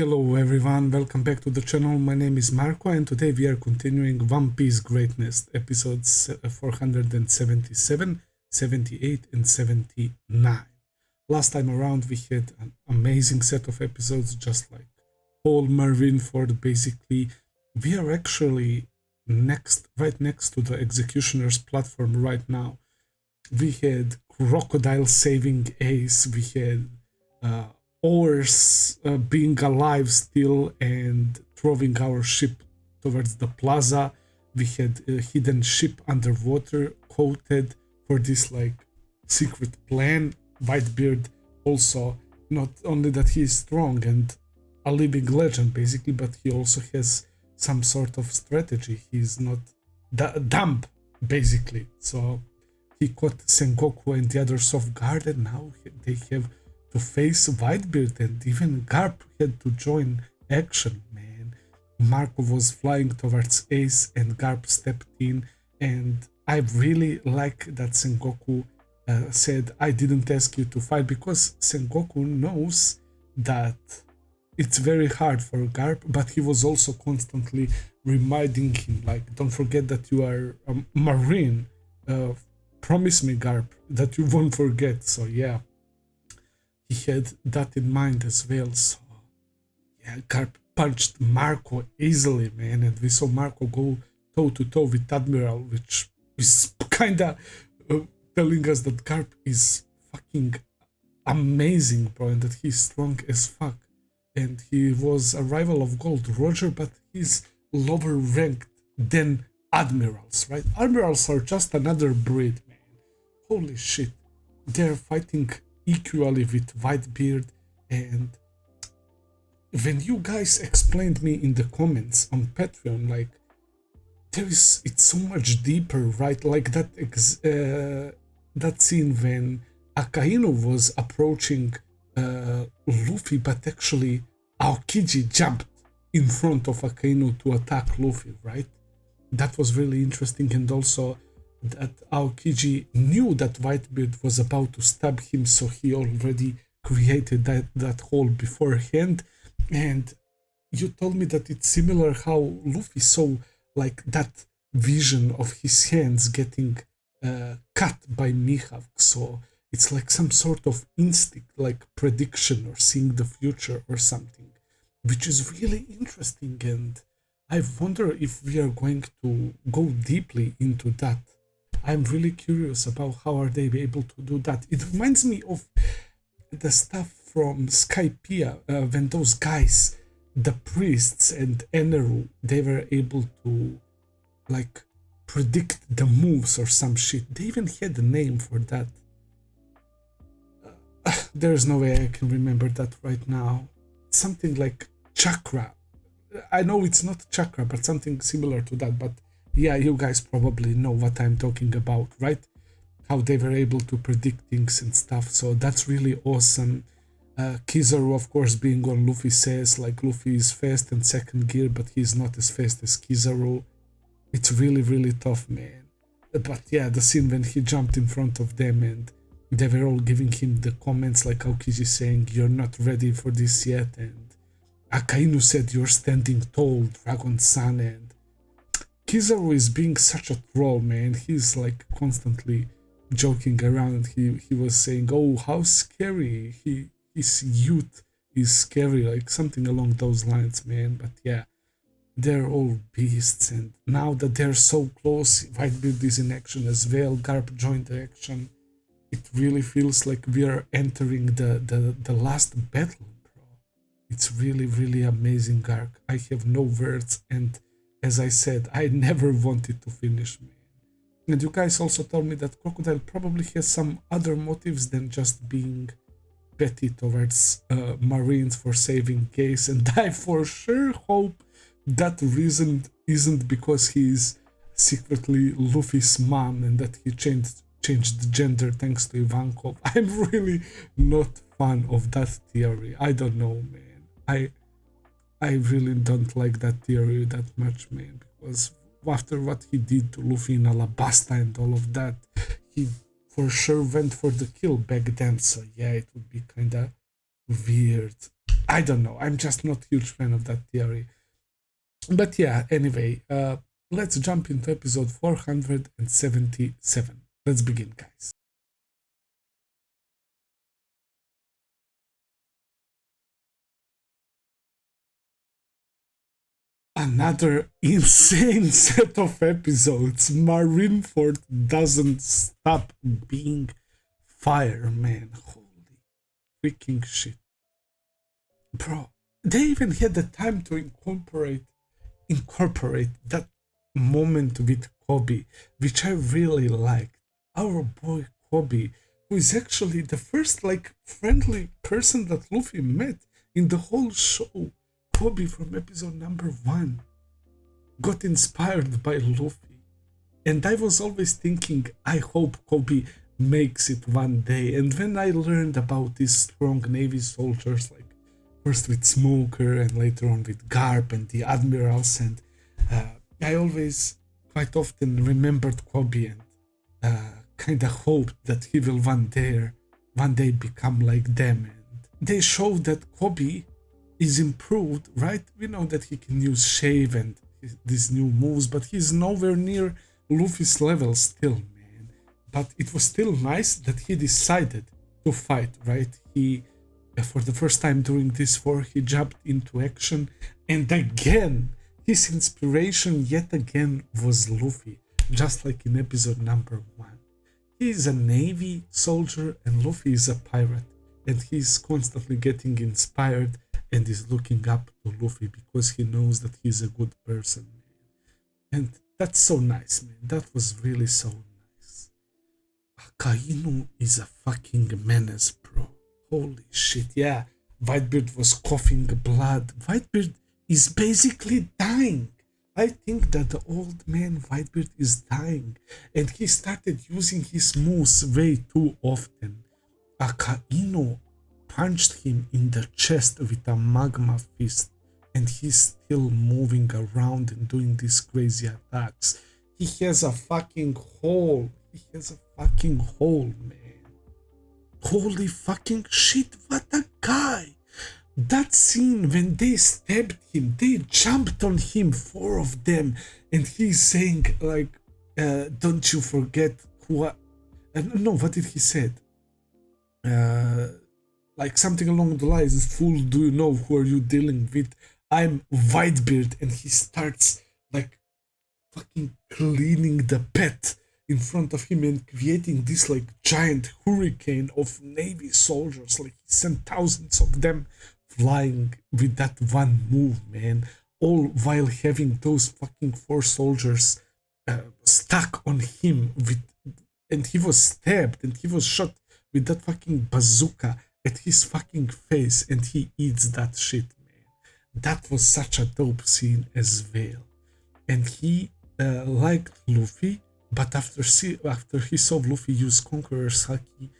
Hello everyone, welcome back to the channel. My name is Marco and today we are continuing One Piece Greatness episodes 477, 78 and 79. Last time around we had an amazing set of episodes, just like whole Marineford. Basically we are actually right next to the executioner's platform right now. We had Crocodile saving Ace, we had oars being alive still and throwing our ship towards the plaza. We had a hidden ship underwater coated for this like secret plan. Whitebeard also, not only that he is strong and a living legend basically, but he also has some sort of strategy. He's not dumb basically. So he caught Sengoku and the others off guard, and now they have to face Whitebeard, and even Garp had to join action, man. Marco was flying towards Ace and Garp stepped in, and I really like that Sengoku said, I didn't ask you to fight, because Sengoku knows that it's very hard for Garp, but he was also constantly reminding him, like, don't forget that you are a Marine. Promise me, Garp, that you won't forget. So yeah, he had that in mind as well. So yeah, Garp punched Marco easily, man, and we saw Marco go toe to toe with Admiral, which is kinda telling us that Garp is fucking amazing, bro, and that he's strong as fuck. And he was a rival of Gold Roger, but he's lower ranked than Admirals, right? Admirals are just another breed, man. Holy shit. They're fighting equally with Whitebeard, and when you guys explained me in the comments on Patreon, like, it's so much deeper, right? Like that scene when Akainu was approaching Luffy, but actually Aokiji jumped in front of Akainu to attack Luffy, right? That was really interesting, and also that Aokiji knew that Whitebeard was about to stab him, so he already created that hole beforehand. And you told me that it's similar how Luffy saw like that vision of his hands getting cut by Mihawk. So it's like some sort of instinct, like prediction or seeing the future or something, which is really interesting. And I wonder if we are going to go deeply into that. I'm really curious about how are they able to do that. It reminds me of the stuff from Skypiea, when those guys, the priests and Eneru, they were able to like predict the moves or some shit. They even had a name for that. There's no way I can remember that right now. Something like chakra. I know it's not chakra, but something similar to that. But yeah, you guys probably know what I'm talking about, right? How they were able to predict things and stuff. So that's really awesome. Kizaru, of course, being on Luffy says, like, Luffy is fast in second gear, but he's not as fast as Kizaru. It's really, really tough, man. But yeah, the scene when he jumped in front of them and they were all giving him the comments like Aokiji saying, you're not ready for this yet. And Akainu said, you're standing tall, Dragon Sun. And Kizaru is being such a troll, man. He's like constantly joking around. He was saying, oh, how scary. His youth is scary, like something along those lines, man. But yeah, they're all beasts, and now that they're so close, Whitebeard is in action as well. Garp joined the action. It really feels like we are entering the last battle, bro. It's really, really amazing arc. I have no words, and as I said, I never wanted to finish, man. And you guys also told me that Crocodile probably has some other motives than just being petty towards Marines for saving Case, and I for sure hope that reason isn't because he's secretly Luffy's mom and that he changed gender thanks to Ivankov. I'm really not fan of that theory. I don't know, man. I really don't like that theory that much, man, because after what he did to Luffy in Alabasta and all of that, he for sure went for the kill back then. So yeah, it would be kinda weird I don't know. I'm just not a huge fan of that theory. But yeah, anyway, let's jump into episode 477. Let's begin, guys. Another insane set of episodes. Marineford doesn't stop being fire, man. Holy freaking shit. Bro, they even had the time to incorporate that moment with Koby, which I really liked. Our boy Koby, who is actually the first like friendly person that Luffy met in the whole show. Koby from episode number 1 got inspired by Luffy. And I was always thinking, I hope Koby makes it one day. And when I learned about these strong Navy soldiers, like first with Smoker and later on with Garp and the admirals, and I always quite often remembered Koby and kind of hoped that he will one day become like them. And they showed that Koby is improved, right? We know that he can use shave and these new moves, but he's nowhere near Luffy's level still, man. But it was still nice that he decided to fight, right? He, for the first time during this war, he jumped into action, and again, his inspiration yet again was Luffy, just like in episode number 1. He is a Navy soldier and Luffy is a pirate, and he's constantly getting inspired and is looking up to Luffy because he knows that he's a good person, man. And that's so nice, man. That was really so nice. Akainu is a fucking menace, bro. Holy shit, yeah. Whitebeard was coughing blood. Whitebeard is basically dying. I think that the old man Whitebeard is dying, and he started using his moves way too often. Akainu punched him in the chest with a magma fist, and he's still moving around and doing these crazy attacks. He has a fucking hole. He has a fucking hole, man. Holy fucking shit, what a guy! That scene when they stabbed him, they jumped on him, 4 of them, and he's saying like, don't you forget who I... no, what did he said? Like something along the lines, fool, do you know who are you dealing with? I'm Whitebeard. And he starts like fucking cleaning the pet in front of him and creating this like giant hurricane of Navy soldiers. Like he sent thousands of them flying with that one move, man, all while having those fucking 4 soldiers stuck on him with, and he was stabbed and he was shot with that fucking bazooka at his fucking face, and he eats that shit, man. That was such a dope scene as well. And he liked Luffy, but after he saw Luffy use Conqueror's haki,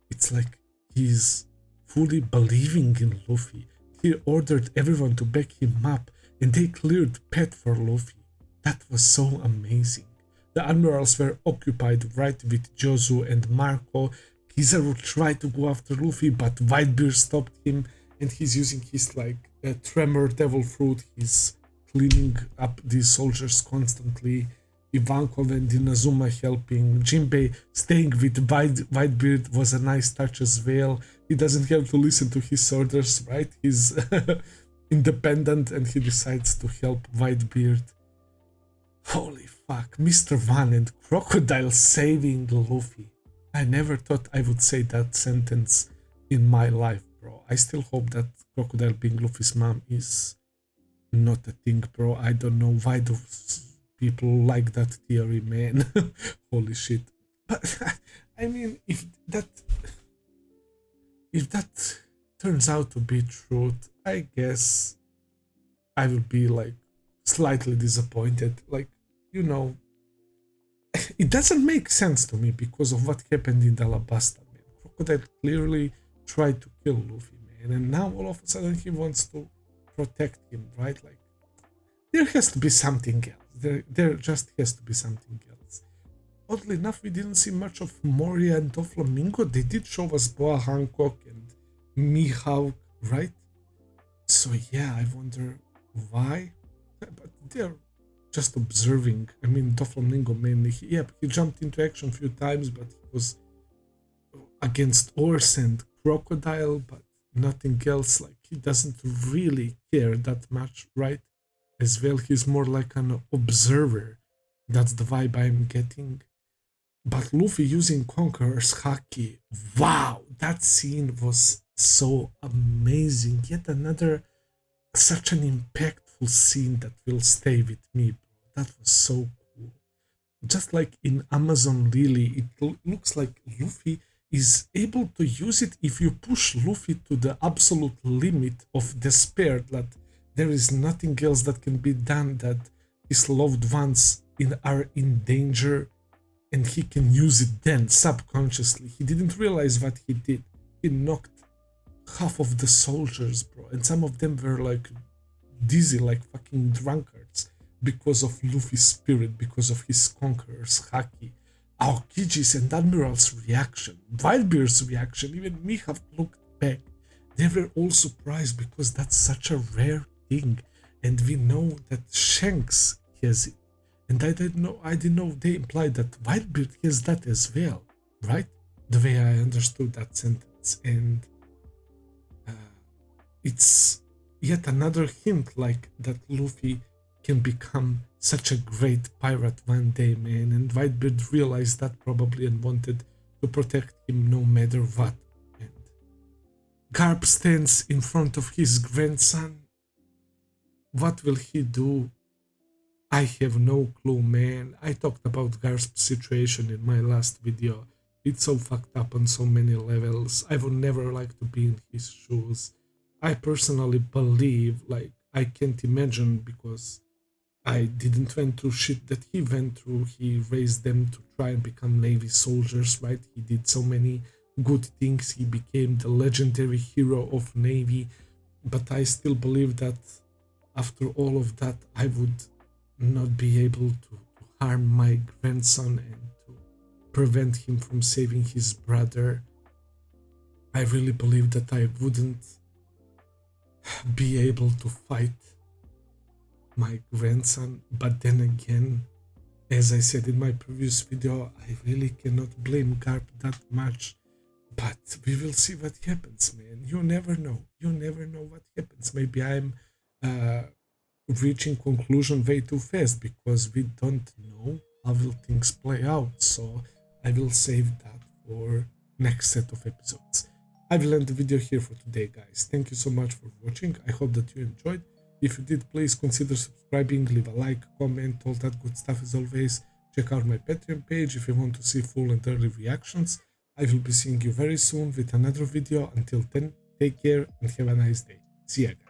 it's like he's fully believing in Luffy. He ordered everyone to back him up, and they cleared Pet for Luffy. That was so amazing. The admirals were occupied right with Jozu and Marco. Kizaru tried to go after Luffy, but Whitebeard stopped him, and he's using his like tremor devil fruit. He's cleaning up these soldiers constantly. Ivankov and Inazuma helping. Jinbei staying with Whitebeard was a nice touch as well. He doesn't have to listen to his orders, right? He's independent and he decides to help Whitebeard. Holy fuck, Mr. Van and Crocodile saving Luffy. I never thought I would say that sentence in my life, bro. I still hope that Crocodile being Luffy's mom is not a thing, bro. I don't know why those people like that theory, man. Holy shit. But I mean, if that turns out to be truth, I guess I will be like slightly disappointed. Like, you know, it doesn't make sense to me because of what happened in Alabasta, man. Crocodile clearly tried to kill Luffy, man, and now all of a sudden he wants to protect him, right? Like, there has to be something else. There just has to be something else. Oddly enough, we didn't see much of Moria and Doflamingo. They did show us Boa Hancock and Mihawk, right? So yeah, I wonder why. But they're just observing. I mean, Doflamingo mainly. He jumped into action a few times, but he was against horse and crocodile, but nothing else. Like, he doesn't really care that much, right? As well, he's more like an observer. That's the vibe I'm getting. But Luffy using Conqueror's haki, wow, that scene was so amazing. Yet another such an impactful scene that will stay with me, bro. That was so cool. Just like in Amazon, really, it looks like Luffy is able to use it if you push Luffy to the absolute limit of despair, that there is nothing else that can be done, that his loved ones are in danger, and he can use it then subconsciously. He didn't realize what he did. He knocked half of the soldiers, bro, and some of them were like dizzy, like fucking drunkards, because of Luffy's spirit, because of his conqueror's haki. Aokiji's and Admiral's reaction, Whitebeard's reaction, even me have looked back. They were all surprised because that's such a rare thing, and we know that Shanks has it. And I didn't know they implied that Whitebeard has that as well, right? The way I understood that sentence. And it's yet another hint, like, that Luffy can become such a great pirate one day, man. And Whitebeard realized that probably and wanted to protect him no matter what. And Garp stands in front of his grandson. What will he do? I have no clue, man. I talked about Garp's situation in my last video. It's so fucked up on so many levels. I would never like to be in his shoes. I personally believe, like, I can't imagine, because I didn't went through shit that he went through. He raised them to try and become Navy soldiers, right? He did so many good things. He became the legendary hero of Navy. But I still believe that after all of that, I would not be able to harm my grandson and to prevent him from saving his brother. I really believe that I wouldn't be able to fight my grandson. But then again, as I said in my previous video, I really cannot blame Garp that much. But we will see what happens, man. You never know. You never know what happens. Maybe I'm reaching conclusion way too fast, because we don't know how will things play out. So I will save that for next set of episodes. I will end the video here for today, guys. Thank you so much for watching. I hope that you enjoyed. If you did, please consider subscribing, leave a like, comment, all that good stuff as always. Check out my Patreon page if you want to see full and early reactions. I will be seeing you very soon with another video. Until then, take care and have a nice day. See ya, guys.